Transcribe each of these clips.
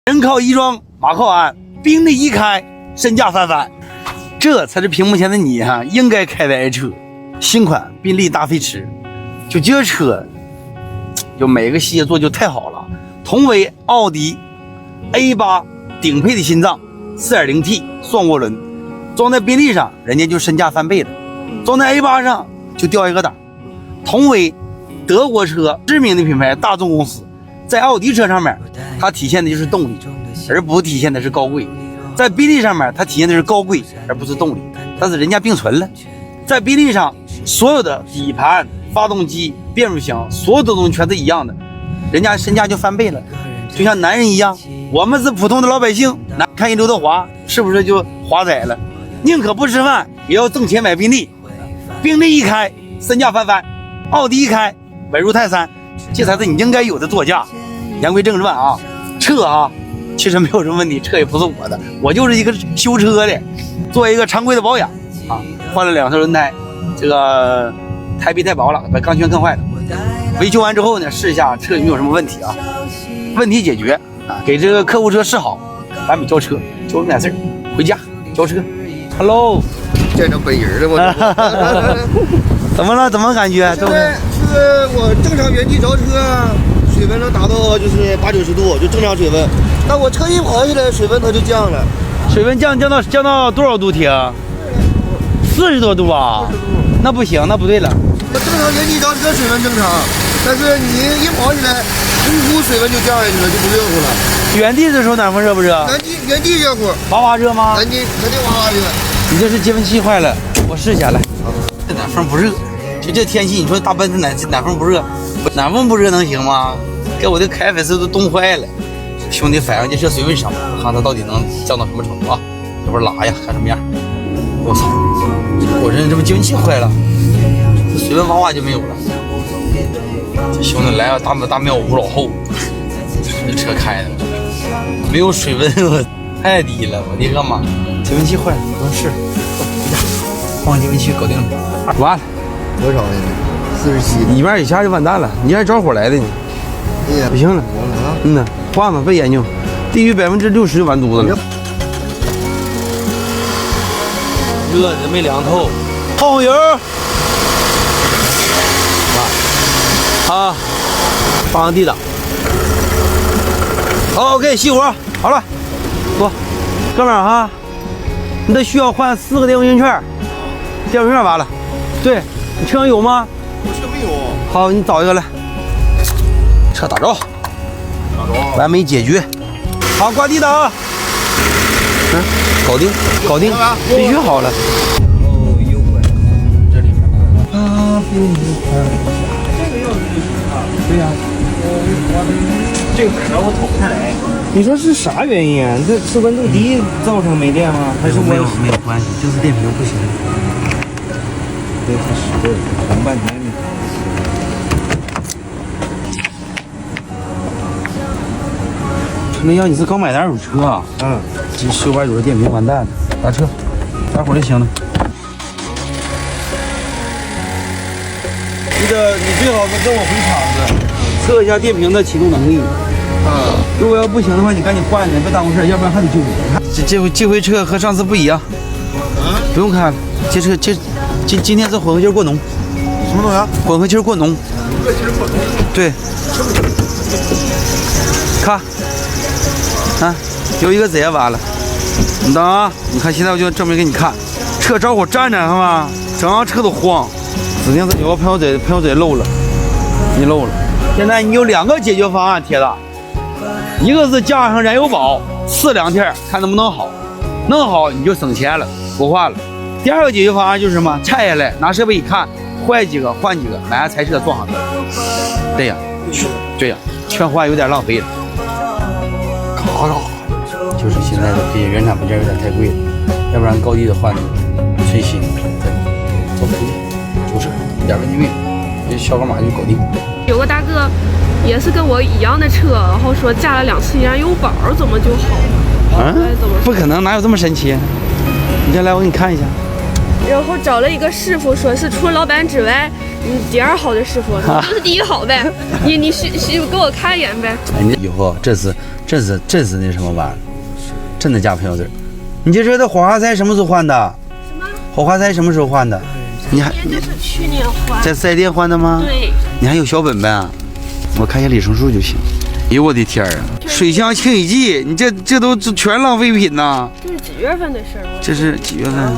人靠衣装，马靠鞍，宾利一开，身价翻番。这才是屏幕前的你应该开的爱车。新款宾利大飞驰，就这车，就每个细节做就太好了。同为奥迪 A8 顶配的心脏 4.0T 双涡轮，装在宾利上，人家就身价翻倍了；装在 A8 上就掉一个档。同为德国车知名的品牌大众公司，在奥迪车上面，它体现的就是动力，而不体现的是高贵；在宾利上面，它体现的是高贵，而不是动力。但是人家并存了，在宾利上，所有的底盘、发动机、变速箱，所有的东西全是一样的，人家身价就翻倍了。就像男人一样，我们是普通的老百姓，看一刘德华，是不是就华仔了？宁可不吃饭，也要挣钱买宾利。宾利一开，身价翻番；奥迪一开，稳如泰山。这才是你应该有的座驾。言归正传啊，车其实没有什么问题，车也不是我的，我就是一个修车的，做一个常规的保养换了2条轮胎，这个胎壁太薄了，把钢圈坑坏了。维修完之后呢，试一下车有没有什么问题问题解决给这个客户车试好，完美交车，就这么点事儿，回家交车。Hello， 见着本人了我。怎么了？怎么感觉？是我正常原地着车，水温能达到就是80-90度，就正常水温。但我车一跑起来，水温它就降了。水温降到多少度停？40多度啊？那不行，那不对了。我正常原地着车水温正常，但是你一跑起来，呼水温就降下去了，就不热乎了。原地的时候暖风热不热？原地热乎。哇哇热吗？肯定哇哇热。你这是节温器坏了，我试一下来。这暖风不热，就这天气，你说大奔驰暖风不热，暖风不热能行吗？给我的可爱粉丝都冻坏了。兄弟反映这车水温少，我看它到底能降到什么程度啊？这会儿拉呀，看什么样？我操！我这不节温器坏了，这水温哇哇就没有了。这兄弟来啊，大庙五老后，这车开的没有水温，我太低了，我的个妈！节温器坏了，不用试，回家换节温器搞定了。完了，多少呢？47。1万以下就完蛋了，你还着火来的你？哎呀，不行了，换吧，别研究，低于60%就完犊子了。热的没凉透，泡油。放上 D 档。好 ，OK， 熄火，好了，走，哥们儿你得需要换4个电风圈，电风圈完了。对，你车上有吗？我车没有。好，你找一个来。车打着，完美解决。好，挂 D 档。搞定，必须好了。哦，右拐，这里面。对呀，这个壳我捅不下来。你说是啥原因啊？这是温度低造成没电吗？还是没有关系，就是电瓶不行。对，它使劲捅半天呢。陈明阳，你是刚买的2手车啊？这修2手的电瓶完蛋了，打车，打会儿就行了。你最好是跟我回厂子测一下电瓶的启动能力。如果要不行的话，你赶紧换一个，别耽误事，要不然还得救你。这回车和上次不一样。不用看了，这车今天是混合气过浓。什么东西啊？混合气过浓。对。看。有一个贼完了。你等啊，你看现在我就证明给你看，车着火站着看吧，整辆车都慌。指定是有个喷油嘴漏了，你漏了。现在你有2个解决方案，铁子，一个是加上燃油宝，4两天看能不能好，能好你就省钱了，不换了。第2个解决方案就是什么？拆下来拿设备一看，坏几个换几个，买完拆车撞上去。对呀，全换有点浪费了。就是现在的这些原厂部件有点太贵了，要不然高低的换最新的，走出去。就是一点问题没有，这小个码就搞定。有个大哥也是跟我一样的车，然后说加了2次燃油宝，怎么就好了？不可能，哪有这么神奇？你先来，我给你看一下。然后找了一个师傅，说是除了老板之外，第二好的师傅，你就是第一好呗。你给我看一眼呗。哎，你以后这是那什么玩意儿？真的加票子。你这车的火花塞什么时候换的？什么？火花塞什么时候换的？你还就是去年换。在四 S 店换的吗？对。你还有小本本啊？我看一下里程数就行。哎呦我的天啊！水箱清洗剂，你这都全浪费品呐！这是几月份的事儿？这是几月份？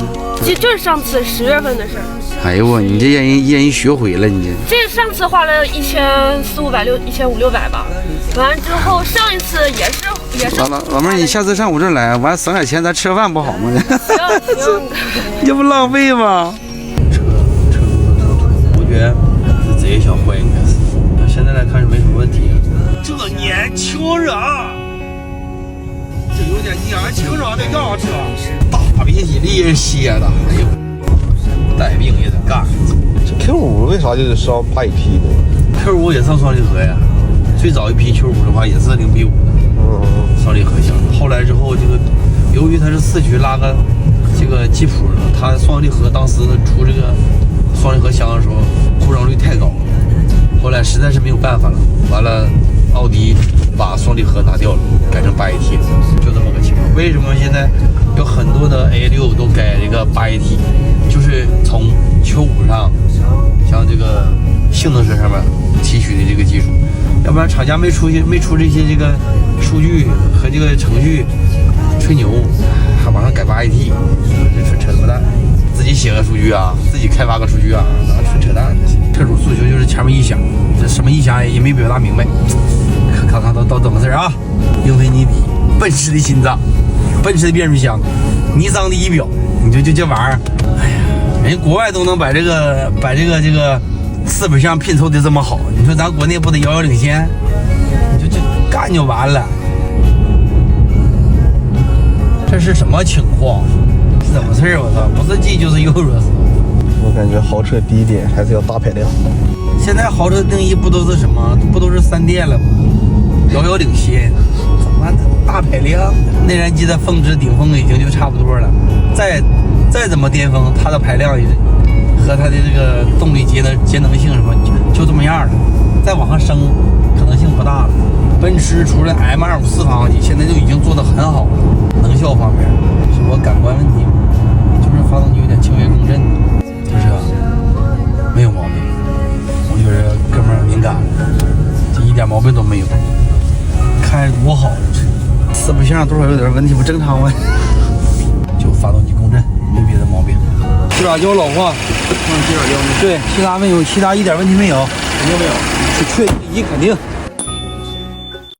就是上次10月份的事儿。哎呦我，你这让人学会了，你这上次花了1400、500、1500、600吧。完之后上一次也是。老妹儿，你下次上我这儿来，完省点钱，咱吃饭不好吗？行，这不浪费吗？车，我觉得这也想换应该是，现在来看是没什么问题。这年轻人，这有点年轻人的样子，大鼻涕里也歇的，哎呦，带病也得干。这 Q5为啥就是上 8AT 的 ？Q5也上双离合呀，最早一批 Q5的话也是0:5的，双离合箱。后来之后，这个由于它是4驱拉个这个吉普的，它双离合当时出这个双离合箱的时候，故障率太高了。后来实在是没有办法了，完了，奥迪把双离合拿掉了，改成8AT，就这么个情况。为什么现在有很多的 A6都改这个8AT，就是从 Q5上，像这个性能车上面提取的这个技术，要不然厂家没出这些这个数据和这个程序吹牛，还往上改8AT，这纯扯什么蛋？自己写个数据啊，自己开发个数据啊，那纯扯淡。车主诉求就是前面异响，这什么异响也没表达明白。看看都怎么事啊？英菲尼迪、奔驰的心脏、奔驰的变速箱、尼桑的仪表，你就这玩意儿，哎呀，人家国外都能把这个四本箱拼凑的这么好，你说咱国内不得遥遥领先？你就干就完了。这是什么情况？是怎么事儿？我操，不是 G 就是 Urus。我感觉豪车第一点还是要大排量。现在豪车定义不都是什么？不都是3电了吗？遥遥领先，怎么大排量？内燃机的峰值顶峰已经就差不多了，再怎么巅峰，它的排量也和它的这个动力节能性什么就这么样了，再往上升可能性不大了。奔驰除了 M254发动机，现在就已经做得很好了，能效方面是我感官问题，就是发动机有点轻微共振，就是没有毛病。我觉得哥们儿敏感，这一点毛病都没有，开着多好这车，四不像多少有点问题不正常吗？就发动机共振，没别的毛病。气爪胶老化，气爪胶对，其他没有，其他一点问题没有，肯定没有，是确一肯定。